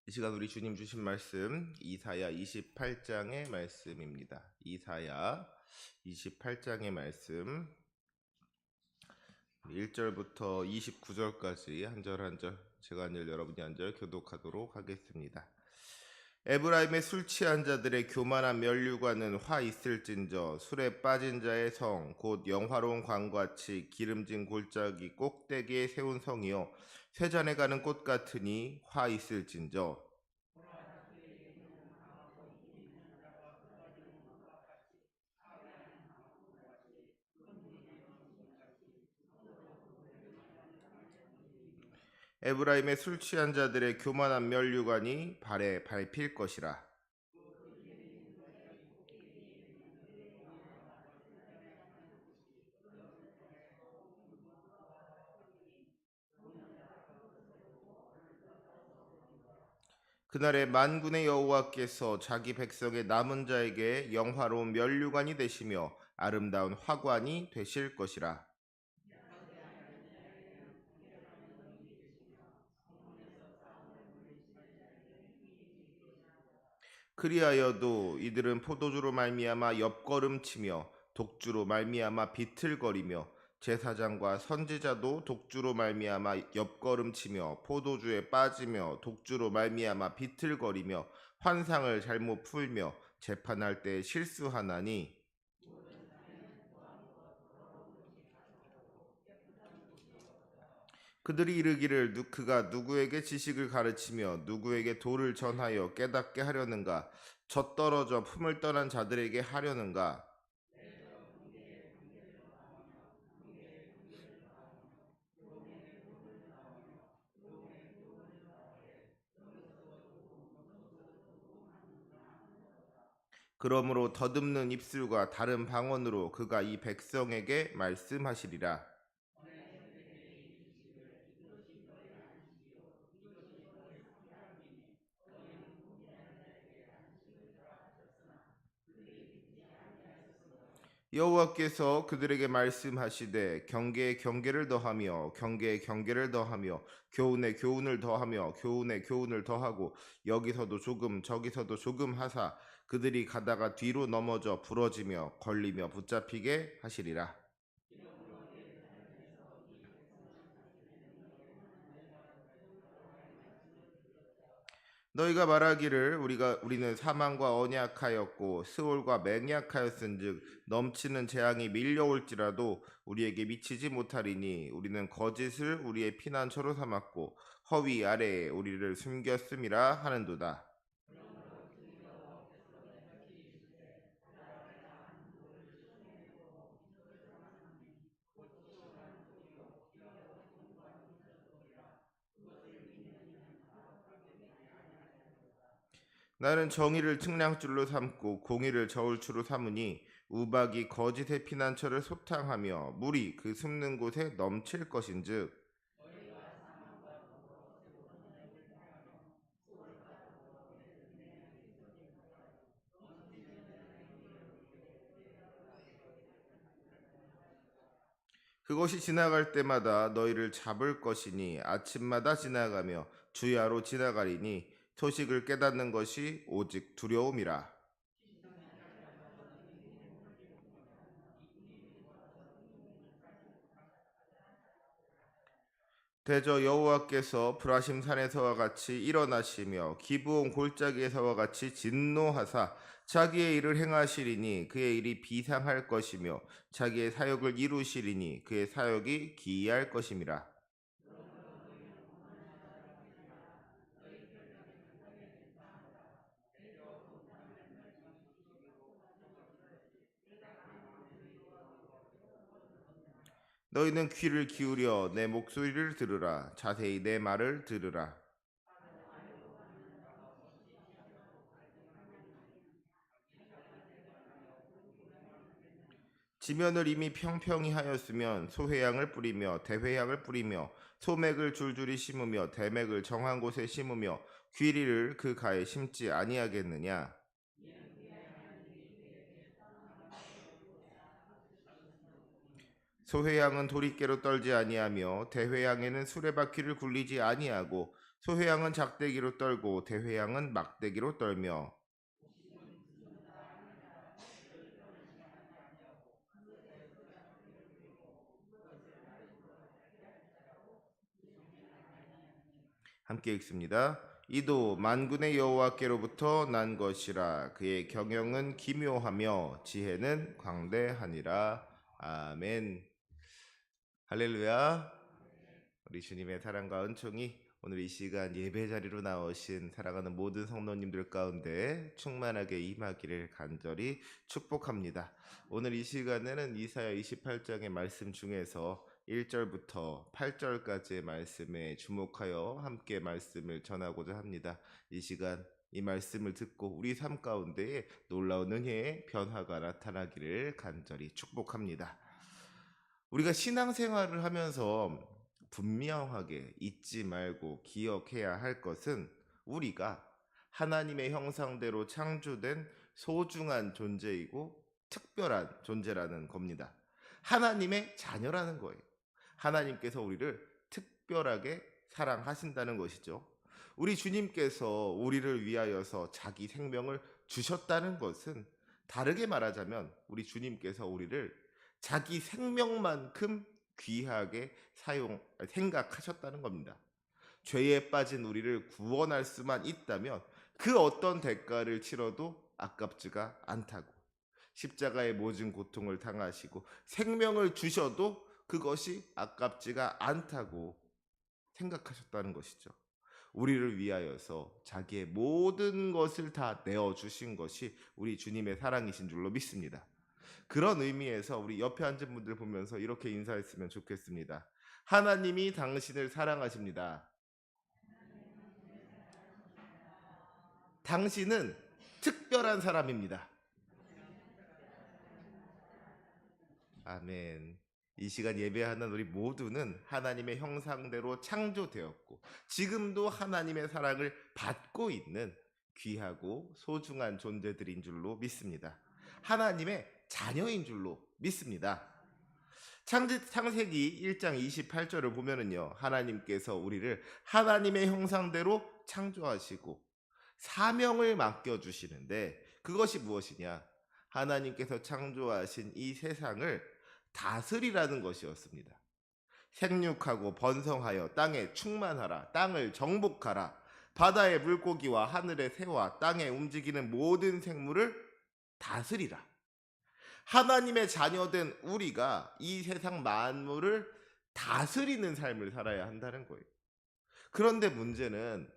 이 시간 우리 주님 주신 말씀 이사야 28장의 말씀입니다. 이사야 28장의 말씀 1절부터 29절까지 한 절 한 절 제가 한 절 여러분이 한 절 교독하도록 하겠습니다. 에브라임의 술 취한 자들의 교만한 면류관은 화 있을진저 술에 빠진 자의 성 곧 영화로운 광같이 기름진 골짜기 꼭대기에 세운 성이요 쇠잔에 가는 꽃 같으니 화 있을진저. 에브라임의 술 취한 자들의 교만한 면류관이 발에 밟힐 것이라. 그날에 만군의 여호와께서 자기 백성의 남은 자에게 영화로운 면류관이 되시며 아름다운 화관이 되실 것이라. 그리하여도 이들은 포도주로 말미암아 옆걸음치며 독주로 말미암아 비틀거리며 제사장과 선지자도 독주로 말미암아 옆걸음치며 포도주에 빠지며 독주로 말미암아 비틀거리며 환상을 잘못 풀며 재판할 때 실수하나니. 그들이 이르기를 그가 누구에게 지식을 가르치며 누구에게 도를 전하여 깨닫게 하려는가? 젖떨어져 품을 떠난 자들에게 하려는가? 그러므로 더듬는 입술과 다른 방언으로 그가 이 백성에게 말씀하시리라. 여호와께서 그들에게 말씀하시되 경계에 경계를 더하며 경계에 경계를 더하며 교훈에 교훈을 더하며 교훈에 교훈을 더하고 여기서도 조금 저기서도 조금 하사 그들이 가다가 뒤로 넘어져 부러지며 걸리며 붙잡히게 하시리라. 너희가 말하기를 우리는 사망과 언약하였고 스올과 맹약하였은즉 넘치는 재앙이 밀려올지라도 우리에게 미치지 못하리니 우리는 거짓을 우리의 피난처로 삼았고 허위 아래에 우리를 숨겼음이라 하는도다. 나는 정의를 측량줄로 삼고 공의를 저울추로 삼으니 우박이 거짓의 피난처를 소탕하며 물이 그 숨는 곳에 넘칠 것인즉. 그것이 지나갈 때마다 너희를 잡을 것이니 아침마다 지나가며 주야로 지나가리니 소식을 깨닫는 것이 오직 두려움이라. 대저 여호와께서 브라심 산에서와 같이 일어나시며 기브온 골짜기에서와 같이 진노하사 자기의 일을 행하시리니 그의 일이 비상할 것이며 자기의 사역을 이루시리니 그의 사역이 기이할 것임이라. 너희는 귀를 기울여 내 목소리를 들으라. 자세히 내 말을 들으라. 지면을 이미 평평히 하였으면 소회양을 뿌리며 대회양을 뿌리며 소맥을 줄줄이 심으며 대맥을 정한 곳에 심으며 귀리를 그 가에 심지 아니하겠느냐. 소회양은 도리깨로 떨지 아니하며 대회양에는 수레바퀴를 굴리지 아니하고 소회양은 작대기로 떨고 대회양은 막대기로 떨며. 함께 읽습니다. 이도 만군의 여호와께로부터 난 것이라. 그의 경영은 기묘하며 지혜는 광대하니라. 아멘. 할렐루야. 우리 주님의 사랑과 은총이 오늘 이 시간 예배 자리로 나오신 사랑하는 모든 성도님들 가운데 충만하게 임하기를 간절히 축복합니다. 오늘 이 시간에는 이사야 28장의 말씀 중에서 1절부터 8절까지의 말씀에 주목하여 함께 말씀을 전하고자 합니다. 이 시간 이 말씀을 듣고 우리 삶 가운데에 놀라운 은혜의 변화가 나타나기를 간절히 축복합니다. 우리가 신앙생활을 하면서 분명하게 잊지 말고 기억해야 할 것은 우리가 하나님의 형상대로 창조된 소중한 존재이고 특별한 존재라는 겁니다. 하나님의 자녀라는 거예요. 하나님께서 우리를 특별하게 사랑하신다는 것이죠. 우리 주님께서 우리를 위하여서 자기 생명을 주셨다는 것은 다르게 말하자면 우리 주님께서 우리를 자기 생명만큼 귀하게 생각하셨다는 겁니다. 죄에 빠진 우리를 구원할 수만 있다면 그 어떤 대가를 치러도 아깝지가 않다고, 십자가의 모든 고통을 당하시고 생명을 주셔도 그것이 아깝지가 않다고 생각하셨다는 것이죠. 우리를 위하여서 자기의 모든 것을 다 내어주신 것이 우리 주님의 사랑이신 줄로 믿습니다. 그런 의미에서 우리 옆에 앉은 분들 보면서 이렇게 인사했으면 좋겠습니다. 하나님이 당신을 사랑하십니다. 당신은 특별한 사람입니다. 아멘. 이 시간 예배하는 우리 모두는 하나님의 형상대로 창조되었고 지금도 하나님의 사랑을 받고 있는 귀하고 소중한 존재들인 줄로 믿습니다. 하나님의 자녀인 줄로 믿습니다. 창세기 1장 28절을 보면은요, 하나님께서 우리를 하나님의 형상대로 창조하시고 사명을 맡겨주시는데 그것이 무엇이냐? 하나님께서 창조하신 이 세상을 다스리라는 것이었습니다. 생육하고 번성하여 땅에 충만하라, 땅을 정복하라, 바다의 물고기와 하늘의 새와 땅에 움직이는 모든 생물을 다스리라. 하나님의 자녀된 우리가 이 세상 만물을 다스리는 삶을 살아야 한다는 거예요. 그런데 문제는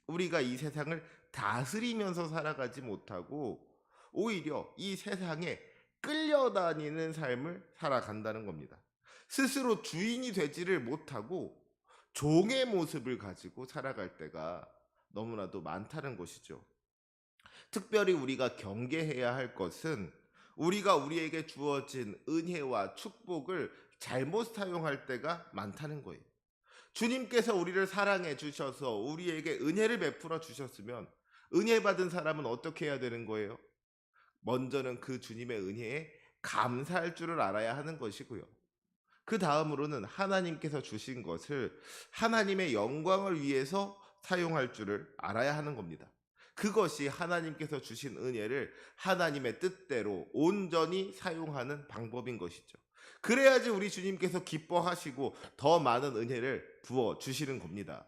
우리가 이 세상을 다스리면서 살아가지 못하고 오히려 이 세상에 끌려다니는 삶을 살아간다는 겁니다. 스스로 주인이 되지를 못하고 종의 모습을 가지고 살아갈 때가 너무나도 많다는 것이죠. 특별히 우리가 경계해야 할 것은 우리가 우리에게 주어진 은혜와 축복을 잘못 사용할 때가 많다는 거예요. 주님께서 우리를 사랑해 주셔서 우리에게 은혜를 베풀어 주셨으면 은혜 받은 사람은 어떻게 해야 되는 거예요? 먼저는 그 주님의 은혜에 감사할 줄을 알아야 하는 것이고요. 그 다음으로는 하나님께서 주신 것을 하나님의 영광을 위해서 사용할 줄을 알아야 하는 겁니다. 그것이 하나님께서 주신 은혜를 하나님의 뜻대로 온전히 사용하는 방법인 것이죠. 그래야지 우리 주님께서 기뻐하시고 더 많은 은혜를 부어 주시는 겁니다.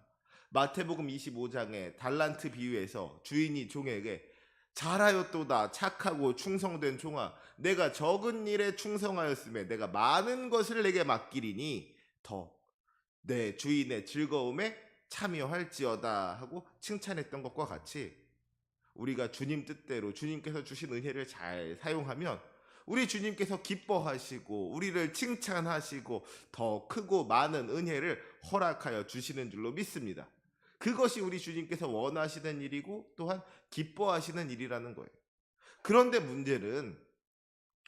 마태복음 25장의 달란트 비유에서 주인이 종에게 잘하였도다 착하고 충성된 종아, 내가 적은 일에 충성하였음에 내가 많은 것을 내게 맡기리니 더 내 주인의 즐거움에 참여할지어다 하고 칭찬했던 것과 같이 우리가 주님 뜻대로 주님께서 주신 은혜를 잘 사용하면 우리 주님께서 기뻐하시고 우리를 칭찬하시고 더 크고 많은 은혜를 허락하여 주시는 줄로 믿습니다. 그것이 우리 주님께서 원하시는 일이고 또한 기뻐하시는 일이라는 거예요. 그런데 문제는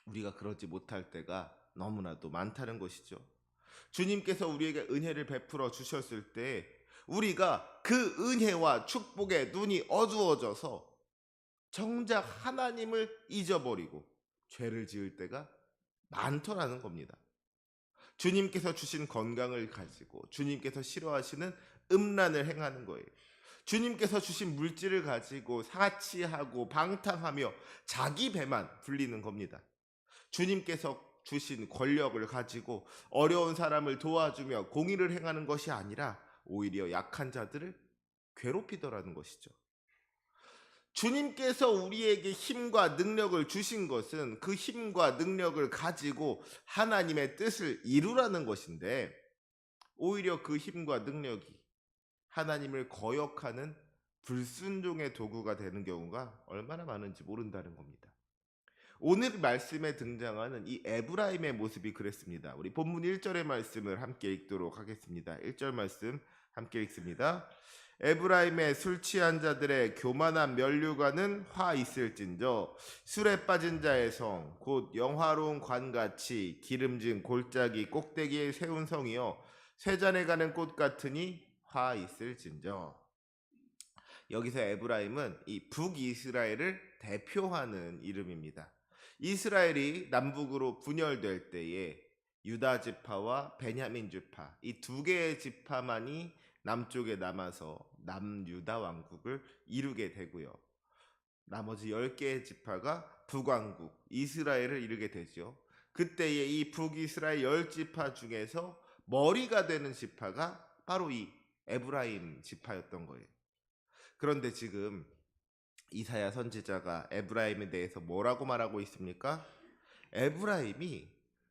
우리가 그러지 못할 때가 너무나도 많다는 것이죠. 주님께서 우리에게 은혜를 베풀어 주셨을 때 우리가 그 은혜와 축복에 눈이 어두워져서 정작 하나님을 잊어버리고 죄를 지을 때가 많더라는 겁니다. 주님께서 주신 건강을 가지고 주님께서 싫어하시는 음란을 행하는 거예요. 주님께서 주신 물질을 가지고 사치하고 방탕하며 자기 배만 불리는 겁니다. 주님께서 주신 권력을 가지고 어려운 사람을 도와주며 공의를 행하는 것이 아니라 오히려 약한 자들을 괴롭히더라는 것이죠. 주님께서 우리에게 힘과 능력을 주신 것은 그 힘과 능력을 가지고 하나님의 뜻을 이루라는 것인데, 오히려 그 힘과 능력이 하나님을 거역하는 불순종의 도구가 되는 경우가 얼마나 많은지 모른다는 겁니다. 오늘 말씀에 등장하는 이 에브라임의 모습이 그랬습니다. 우리 본문 1절의 말씀을 함께 읽도록 하겠습니다. 1절 말씀 함께 읽습니다. 에브라임의 술 취한 자들의 교만한 면류관은 화 있을진저 술에 빠진 자의 성 곧 영화로운 관같이 기름진 골짜기 꼭대기에 세운 성이여 쇠잔에 가는 꽃 같으니 화 있을진저. 여기서 에브라임은 이 북이스라엘을 대표하는 이름입니다. 이스라엘이 남북으로 분열될 때에 유다 지파와 베냐민 지파, 이 두 개의 지파만이 남쪽에 남아서 남유다 왕국을 이루게 되고요. 나머지 10개의 지파가 북왕국 이스라엘을 이루게 되죠. 그때에 이 북이스라엘 10지파 중에서 머리가 되는 지파가 바로 이 에브라임 지파였던 거예요. 그런데 지금 이사야 선지자가 에브라임에 대해서 뭐라고 말하고 있습니까? 에브라임이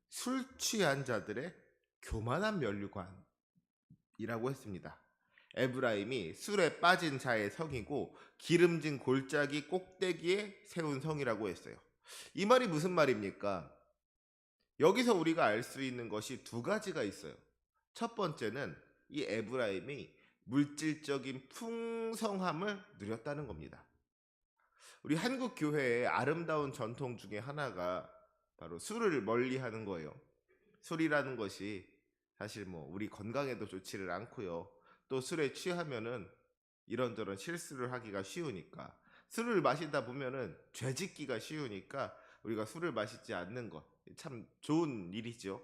술 취한 자들의 교만한 면류관이라고 했습니다. 에브라임이 술에 빠진 자의 성이고 기름진 골짜기 꼭대기에 세운 성이라고 했어요. 이 말이 무슨 말입니까? 여기서 우리가 알 수 있는 것이 두 가지가 있어요. 첫 번째는 이 에브라임이 물질적인 풍성함을 누렸다는 겁니다. 우리 한국 교회의 아름다운 전통 중에 하나가 바로 술을 멀리하는 거예요. 술이라는 것이 사실 뭐 우리 건강에도 좋지를 않고요. 또 술에 취하면은 이런저런 실수를 하기가 쉬우니까, 술을 마시다 보면은 죄짓기가 쉬우니까 우리가 술을 마시지 않는 것 참 좋은 일이죠.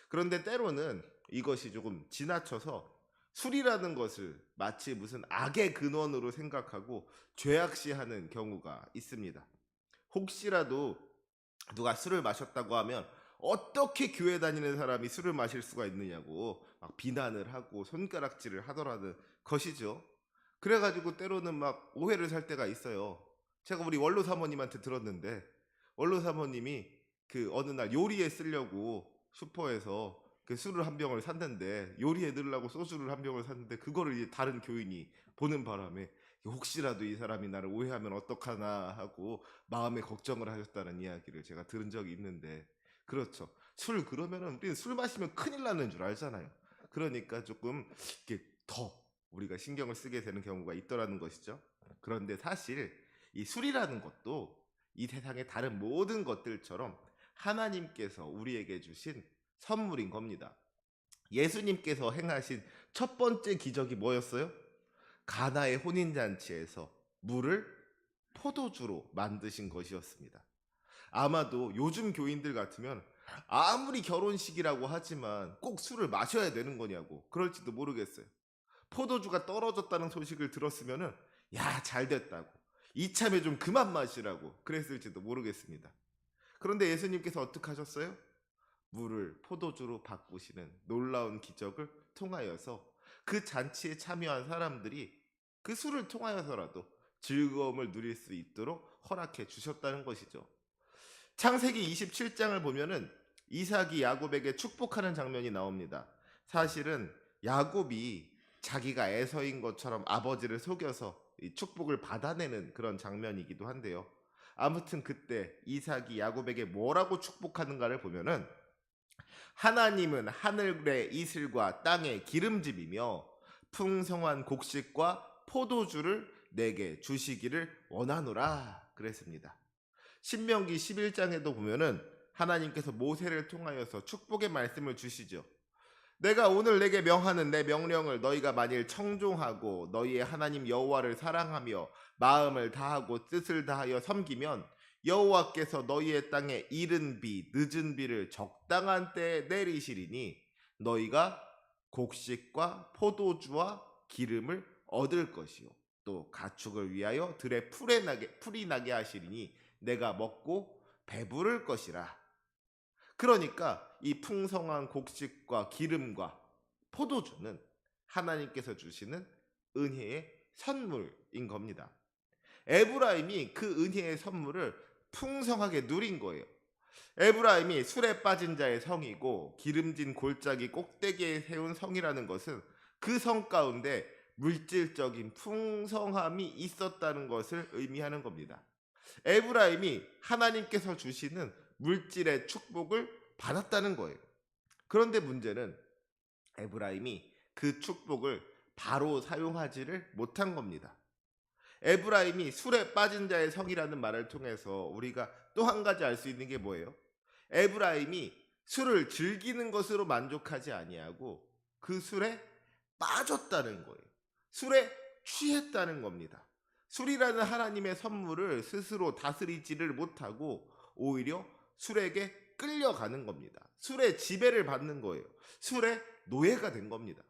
그런데 때로는 이것이 조금 지나쳐서 술이라는 것을 마치 무슨 악의 근원으로 생각하고 죄악시하는 경우가 있습니다. 혹시라도 누가 술을 마셨다고 하면 어떻게 교회 다니는 사람이 술을 마실 수가 있느냐고 막 비난을 하고 손가락질을 하더라는 것이죠. 그래가지고 때로는 막 오해를 살 때가 있어요. 제가 우리 원로 사모님한테 들었는데, 원로 사모님이 그 어느 날 요리에 쓰려고 슈퍼에서 그 술을 한 병을 샀는데, 요리해 드리려고 소주를 한 병을 샀는데 그거를 이제 다른 교인이 보는 바람에 혹시라도 이 사람이 나를 오해하면 어떡하나 하고 마음에 걱정을 하셨다는 이야기를 제가 들은 적이 있는데, 그렇죠. 술 그러면은 우리는 술 마시면 큰일 나는 줄 알잖아요. 그러니까 조금 이렇게 더 우리가 신경을 쓰게 되는 경우가 있더라는 것이죠. 그런데 사실 이 술이라는 것도 이 세상의 다른 모든 것들처럼 하나님께서 우리에게 주신 선물인 겁니다. 예수님께서 행하신 첫 번째 기적이 뭐였어요? 가나의 혼인잔치에서 물을 포도주로 만드신 것이었습니다. 아마도 요즘 교인들 같으면 아무리 결혼식이라고 하지만 꼭 술을 마셔야 되는 거냐고 그럴지도 모르겠어요. 포도주가 떨어졌다는 소식을 들었으면은 야, 잘 됐다고, 이참에 좀 그만 마시라고 그랬을지도 모르겠습니다. 그런데 예수님께서 어떻게 하셨어요? 물을 포도주로 바꾸시는 놀라운 기적을 통하여서 그 잔치에 참여한 사람들이 그 술을 통하여서라도 즐거움을 누릴 수 있도록 허락해 주셨다는 것이죠. 창세기 27장을 보면은 이삭이 야곱에게 축복하는 장면이 나옵니다. 사실은 야곱이 자기가 에서인 것처럼 아버지를 속여서 이 축복을 받아내는 그런 장면이기도 한데요. 아무튼 그때 이삭이 야곱에게 뭐라고 축복하는가를 보면은, 하나님은 하늘의 이슬과 땅의 기름짐이며 풍성한 곡식과 포도주를 내게 주시기를 원하노라 그랬습니다. 신명기 11장에도 보면은 하나님께서 모세를 통하여서 축복의 말씀을 주시죠. 내가 오늘 내게 명하는 내 명령을 너희가 만일 청종하고 너희의 하나님 여호와를 사랑하며 마음을 다하고 뜻을 다하여 섬기면 여호와께서 너희의 땅에 이른 비 늦은 비를 적당한 때에 내리시리니 너희가 곡식과 포도주와 기름을 얻을 것이요 또 가축을 위하여 들에 풀이 나게 하시리니 내가 먹고 배부를 것이라. 그러니까 이 풍성한 곡식과 기름과 포도주는 하나님께서 주시는 은혜의 선물인 겁니다. 에브라임이 그 은혜의 선물을 풍성하게 누린 거예요. 에브라임이 술에 빠진 자의 성이고 기름진 골짜기 꼭대기에 세운 성이라는 것은 그 성 가운데 물질적인 풍성함이 있었다는 것을 의미하는 겁니다. 에브라임이 하나님께서 주시는 물질의 축복을 받았다는 거예요. 그런데 문제는 에브라임이 그 축복을 바로 사용하지를 못한 겁니다. 에브라임이 술에 빠진 자의 성이라는 말을 통해서 우리가 또 한 가지 알 수 있는 게 뭐예요? 에브라임이 술을 즐기는 것으로 만족하지 아니하고 그 술에 빠졌다는 거예요. 술에 취했다는 겁니다. 술이라는 하나님의 선물을 스스로 다스리지를 못하고 오히려 술에게 끌려가는 겁니다. 술의 지배를 받는 거예요. 술의 노예가 된 겁니다.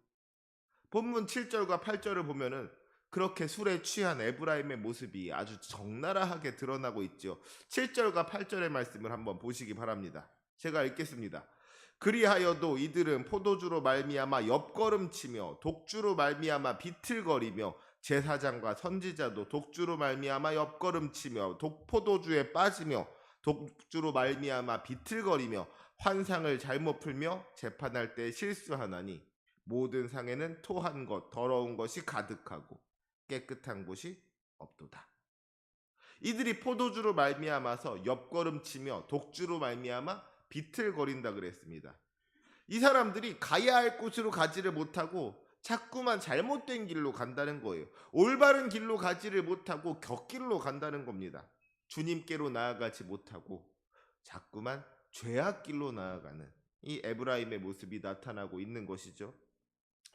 본문 7절과 8절을 보면은 그렇게 술에 취한 에브라임의 모습이 아주 적나라하게 드러나고 있죠. 7절과 8절의 말씀을 한번 보시기 바랍니다. 제가 읽겠습니다. 그리하여도 이들은 포도주로 말미암아 옆걸음치며 독주로 말미암아 비틀거리며 제사장과 선지자도 독주로 말미암아 옆걸음치며 포도주에 빠지며 독주로 말미암아 비틀거리며 환상을 잘못 풀며 재판할 때 실수하나니 모든 상에는 토한 것 더러운 것이 가득하고 깨끗한 곳이 없도다. 이들이 포도주로 말미암아서 옆걸음치며 독주로 말미암아 비틀거린다 그랬습니다. 이 사람들이 가야 할 곳으로 가지를 못하고 자꾸만 잘못된 길로 간다는 거예요. 올바른 길로 가지를 못하고 곁길로 간다는 겁니다. 주님께로 나아가지 못하고 자꾸만 죄악길로 나아가는 이 에브라임의 모습이 나타나고 있는 것이죠.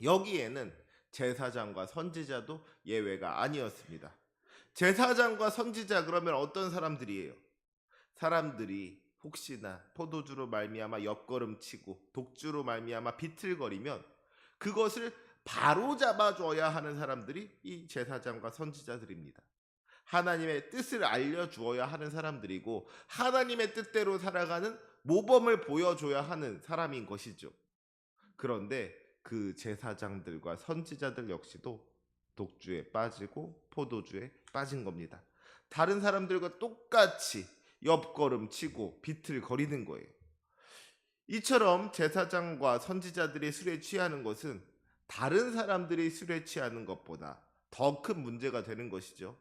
여기에는 제사장과 선지자도 예외가 아니었습니다. 제사장과 선지자 그러면 어떤 사람들이에요? 사람들이 혹시나 포도주로 말미암아 옆걸음치고 독주로 말미암아 비틀거리면 그것을 바로 잡아줘야 하는 사람들이 이 제사장과 선지자들입니다. 하나님의 뜻을 알려주어야 하는 사람들이고 하나님의 뜻대로 살아가는 모범을 보여줘야 하는 사람인 것이죠. 그런데 그 제사장들과 선지자들 역시도 독주에 빠지고 포도주에 빠진 겁니다. 다른 사람들과 똑같이 옆걸음치고 비틀거리는 거예요. 이처럼 제사장과 선지자들이 술에 취하는 것은 다른 사람들이 술에 취하는 것보다 더 큰 문제가 되는 것이죠.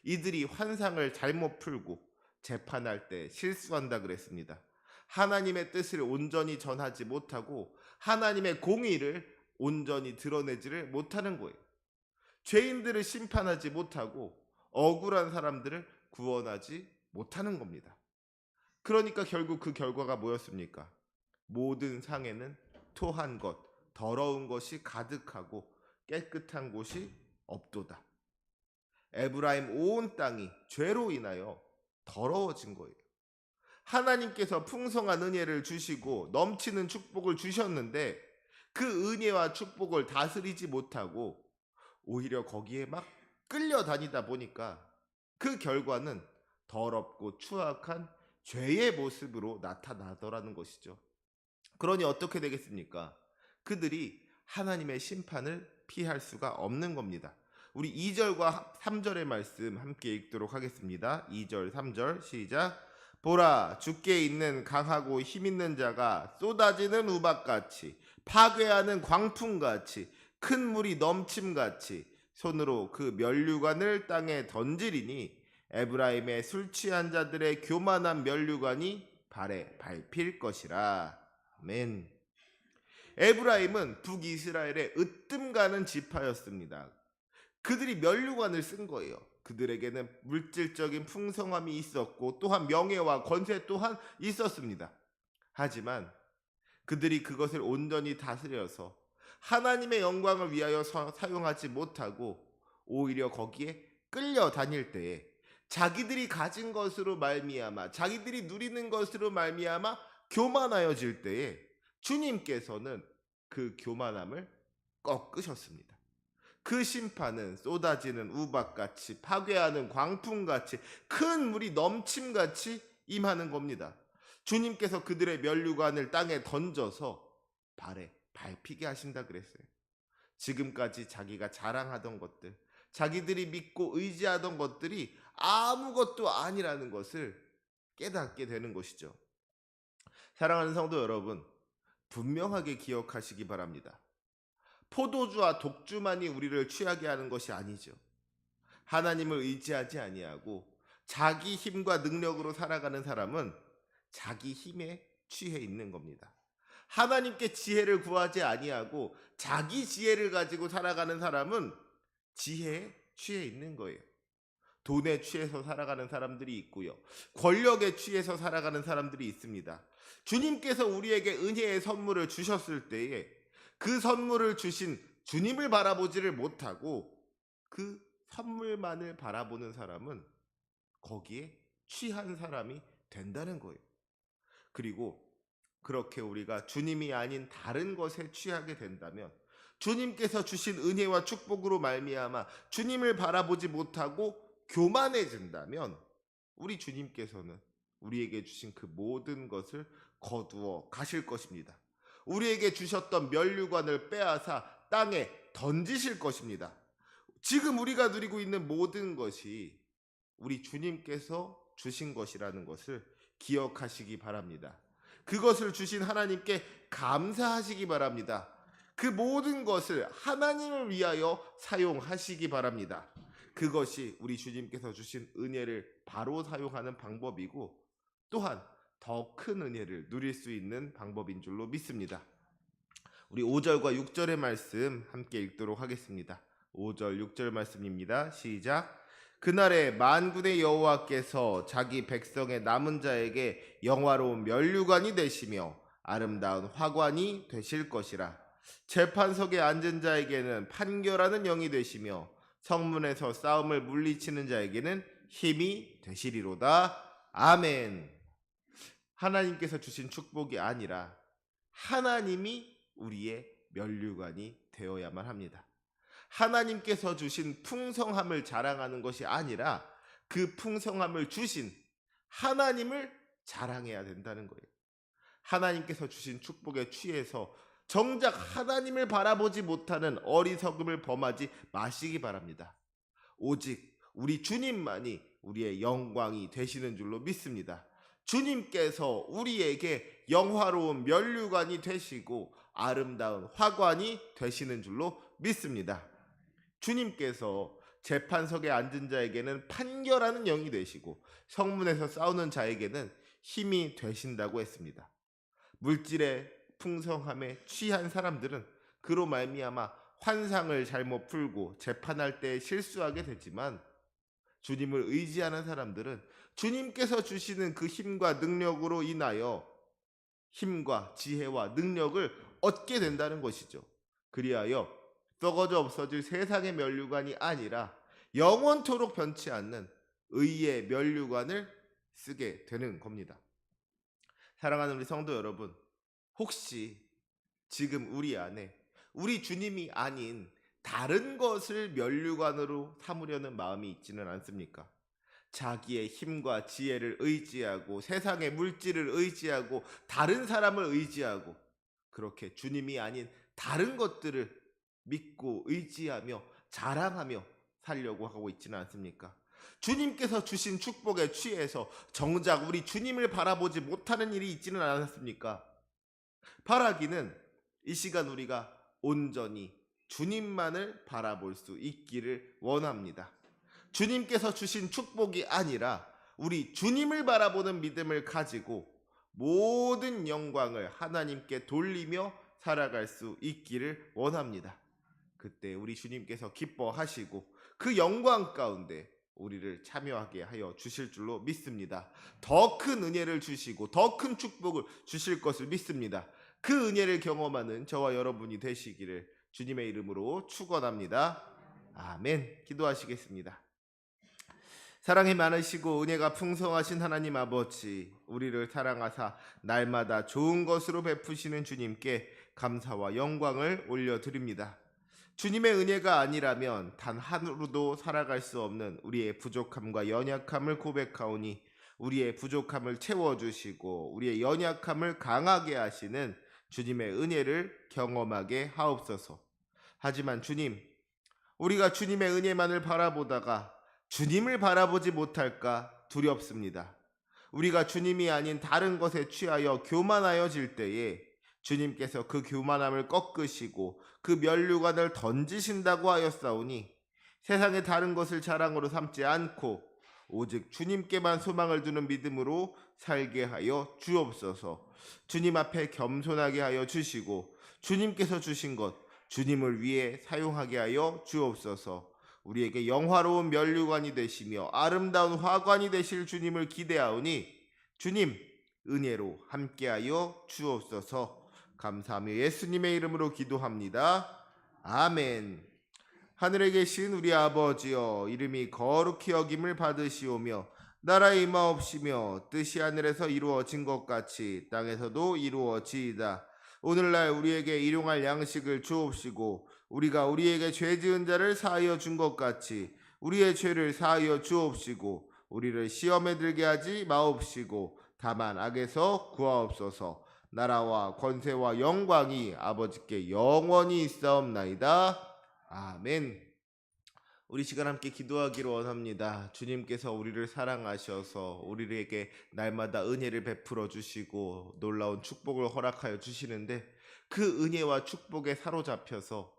이들이 환상을 잘못 풀고 재판할 때 실수한다 그랬습니다. 하나님의 뜻을 온전히 전하지 못하고 하나님의 공의를 온전히 드러내지를 못하는 거예요. 죄인들을 심판하지 못하고 억울한 사람들을 구원하지 못하는 겁니다. 그러니까 결국 그 결과가 뭐였습니까? 모든 상에는 토한 것, 더러운 것이 가득하고 깨끗한 곳이 없도다. 에브라임 온 땅이 죄로 인하여 더러워진 거예요. 하나님께서 풍성한 은혜를 주시고 넘치는 축복을 주셨는데 그 은혜와 축복을 다스리지 못하고 오히려 거기에 막 끌려다니다 보니까 그 결과는 더럽고 추악한 죄의 모습으로 나타나더라는 것이죠. 그러니 어떻게 되겠습니까? 그들이 하나님의 심판을 피할 수가 없는 겁니다. 우리 2절과 3절의 말씀 함께 읽도록 하겠습니다. 2절 3절 시작. 보라, 주께 있는 강하고 힘있는 자가 쏟아지는 우박같이 파괴하는 광풍같이 큰 물이 넘침같이 손으로 그 면류관을 땅에 던지리니 에브라임의 술 취한 자들의 교만한 면류관이 발에 밟힐 것이라. 아멘. 에브라임은 북이스라엘의 으뜸가는 지파였습니다. 그들이 면류관을 쓴 거예요. 그들에게는 물질적인 풍성함이 있었고 또한 명예와 권세 또한 있었습니다. 하지만 그들이 그것을 온전히 다스려서 하나님의 영광을 위하여 사용하지 못하고 오히려 거기에 끌려다닐 때에 자기들이 가진 것으로 말미암아 자기들이 누리는 것으로 말미암아 교만하여질 때에 주님께서는 그 교만함을 꺾으셨습니다. 그 심판은 쏟아지는 우박같이, 파괴하는 광풍같이, 큰 물이 넘침같이 임하는 겁니다. 주님께서 그들의 면류관을 땅에 던져서 발에 밟히게 하신다 그랬어요. 지금까지 자기가 자랑하던 것들, 자기들이 믿고 의지하던 것들이 아무것도 아니라는 것을 깨닫게 되는 것이죠. 사랑하는 성도 여러분, 분명하게 기억하시기 바랍니다. 포도주와 독주만이 우리를 취하게 하는 것이 아니죠. 하나님을 의지하지 아니하고 자기 힘과 능력으로 살아가는 사람은 자기 힘에 취해 있는 겁니다. 하나님께 지혜를 구하지 아니하고 자기 지혜를 가지고 살아가는 사람은 지혜에 취해 있는 거예요. 돈에 취해서 살아가는 사람들이 있고요. 권력에 취해서 살아가는 사람들이 있습니다. 주님께서 우리에게 은혜의 선물을 주셨을 때에 그 선물을 주신 주님을 바라보지를 못하고 그 선물만을 바라보는 사람은 거기에 취한 사람이 된다는 거예요. 그리고 그렇게 우리가 주님이 아닌 다른 것에 취하게 된다면, 주님께서 주신 은혜와 축복으로 말미암아 주님을 바라보지 못하고 교만해진다면, 우리 주님께서는 우리에게 주신 그 모든 것을 거두어 가실 것입니다. 우리에게 주셨던 면류관을 빼앗아 땅에 던지실 것입니다. 지금 우리가 누리고 있는 모든 것이 우리 주님께서 주신 것이라는 것을 기억하시기 바랍니다. 그것을 주신 하나님께 감사하시기 바랍니다. 그 모든 것을 하나님을 위하여 사용하시기 바랍니다. 그것이 우리 주님께서 주신 은혜를 바로 사용하는 방법이고, 또한 더 큰 은혜를 누릴 수 있는 방법인 줄로 믿습니다. 우리 5절과 6절의 말씀 함께 읽도록 하겠습니다. 5절 6절 말씀입니다. 시작. 그날에 만군의 여호와께서 자기 백성의 남은 자에게 영화로운 면류관이 되시며 아름다운 화관이 되실 것이라. 재판석에 앉은 자에게는 판결하는 영이 되시며 성문에서 싸움을 물리치는 자에게는 힘이 되시리로다. 아멘. 하나님께서 주신 축복이 아니라 하나님이 우리의 면류관이 되어야만 합니다. 하나님께서 주신 풍성함을 자랑하는 것이 아니라 그 풍성함을 주신 하나님을 자랑해야 된다는 거예요. 하나님께서 주신 축복에 취해서 정작 하나님을 바라보지 못하는 어리석음을 범하지 마시기 바랍니다. 오직 우리 주님만이 우리의 영광이 되시는 줄로 믿습니다. 주님께서 우리에게 영화로운 면류관이 되시고 아름다운 화관이 되시는 줄로 믿습니다. 주님께서 재판석에 앉은 자에게는 판결하는 영이 되시고 성문에서 싸우는 자에게는 힘이 되신다고 했습니다. 물질의 풍성함에 취한 사람들은 그로 말미암아 환상을 잘못 풀고 재판할 때 실수하게 되지만, 주님을 의지하는 사람들은 주님께서 주시는 그 힘과 능력으로 인하여 힘과 지혜와 능력을 얻게 된다는 것이죠. 그리하여 썩어져 없어질 세상의 면류관이 아니라 영원토록 변치 않는 의의 면류관을 쓰게 되는 겁니다. 사랑하는 우리 성도 여러분, 혹시 지금 우리 안에 우리 주님이 아닌 다른 것을 면류관으로 삼으려는 마음이 있지는 않습니까? 자기의 힘과 지혜를 의지하고 세상의 물질을 의지하고 다른 사람을 의지하고 그렇게 주님이 아닌 다른 것들을 믿고 의지하며 자랑하며 살려고 하고 있지는 않습니까? 주님께서 주신 축복에 취해서 정작 우리 주님을 바라보지 못하는 일이 있지는 않았습니까? 바라기는 이 시간 우리가 온전히 주님만을 바라볼 수 있기를 원합니다. 주님께서 주신 축복이 아니라 우리 주님을 바라보는 믿음을 가지고 모든 영광을 하나님께 돌리며 살아갈 수 있기를 원합니다. 그때 우리 주님께서 기뻐하시고 그 영광 가운데 우리를 참여하게 하여 주실 줄로 믿습니다. 더 큰 은혜를 주시고 더 큰 축복을 주실 것을 믿습니다. 그 은혜를 경험하는 저와 여러분이 되시기를 주님의 이름으로 축원합니다. 아멘. 기도하시겠습니다. 사랑이 많으시고 은혜가 풍성하신 하나님 아버지, 우리를 사랑하사 날마다 좋은 것으로 베푸시는 주님께 감사와 영광을 올려드립니다. 주님의 은혜가 아니라면 단 하루도 살아갈 수 없는 우리의 부족함과 연약함을 고백하오니 우리의 부족함을 채워주시고 우리의 연약함을 강하게 하시는 주님의 은혜를 경험하게 하옵소서. 하지만 주님, 우리가 주님의 은혜만을 바라보다가 주님을 바라보지 못할까 두렵습니다. 우리가 주님이 아닌 다른 것에 취하여 교만하여질 때에 주님께서 그 교만함을 꺾으시고 그 면류관을 던지신다고 하였사오니 세상의 다른 것을 자랑으로 삼지 않고 오직 주님께만 소망을 두는 믿음으로 살게 하여 주옵소서. 주님 앞에 겸손하게 하여 주시고 주님께서 주신 것 주님을 위해 사용하게 하여 주옵소서. 우리에게 영화로운 면류관이 되시며 아름다운 화관이 되실 주님을 기대하오니 주님 은혜로 함께하여 주옵소서. 감사하며 예수님의 이름으로 기도합니다. 아멘. 하늘에 계신 우리 아버지여, 이름이 거룩히 여김을 받으시오며 나라의 임하옵시며 뜻이 하늘에서 이루어진 것 같이 땅에서도 이루어지이다. 오늘날 우리에게 일용할 양식을 주옵시고 우리가 우리에게 죄 지은 자를 사하여 준 것 같이 우리의 죄를 사하여 주옵시고 우리를 시험에 들게 하지 마옵시고 다만 악에서 구하옵소서. 나라와 권세와 영광이 아버지께 영원히 있사옵나이다. 아멘. 우리 시간 함께 기도하기를 원합니다. 주님께서 우리를 사랑하셔서 우리에게 날마다 은혜를 베풀어 주시고 놀라운 축복을 허락하여 주시는데 그 은혜와 축복에 사로잡혀서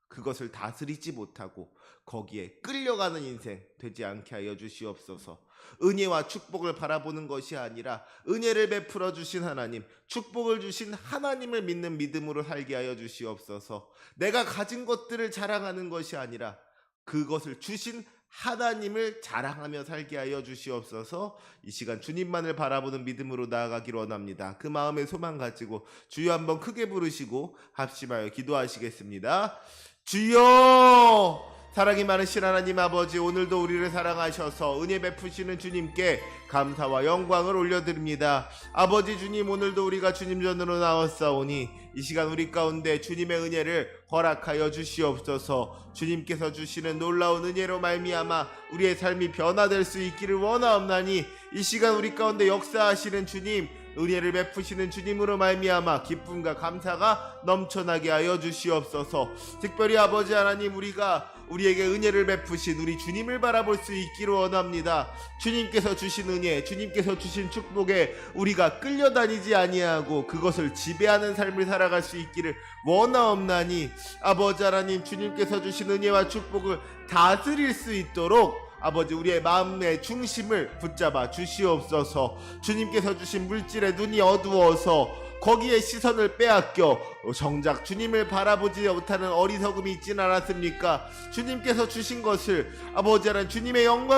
그것을 다스리지 못하고 거기에 끌려가는 인생 되지 않게 하여 주시옵소서. 은혜와 축복을 바라보는 것이 아니라 은혜를 베풀어 주신 하나님, 축복을 주신 하나님을 믿는 믿음으로 살게 하여 주시옵소서. 내가 가진 것들을 자랑하는 것이 아니라 그것을 주신 하나님을 자랑하며 살게 하여 주시옵소서. 이 시간 주님만을 바라보는 믿음으로 나아가기를 원합니다. 그 마음의 소망 가지고 주여 한번 크게 부르시고 합심하여 기도하시겠습니다. 주여! 사랑이 많으신 하나님 아버지, 오늘도 우리를 사랑하셔서 은혜 베푸시는 주님께 감사와 영광을 올려드립니다. 아버지 주님, 오늘도 우리가 주님 전으로 나왔사오니 이 시간 우리 가운데 주님의 은혜를 허락하여 주시옵소서. 주님께서 주시는 놀라운 은혜로 말미암아 우리의 삶이 변화될 수 있기를 원하옵나니 이 시간 우리 가운데 역사하시는 주님, 은혜를 베푸시는 주님으로 말미암아 기쁨과 감사가 넘쳐나게 하여 주시옵소서. 특별히 아버지 하나님, 우리에게 은혜를 베푸신 우리 주님을 바라볼 수 있기를 원합니다. 주님께서 주신 은혜, 주님께서 주신 축복에 우리가 끌려다니지 아니하고 그것을 지배하는 삶을 살아갈 수 있기를 원하옵나니 아버지 하나님, 주님께서 주신 은혜와 축복을 다스릴 수 있도록 아버지 우리의 마음의 중심을 붙잡아 주시옵소서. 주님께서 주신 물질에 눈이 어두워서 거기에 시선을 빼앗겨 정작 주님을 바라보지 못하는 어리석음이 있진 않았습니까? 주님께서 주신 것을 아버지 하나님 주님의 영광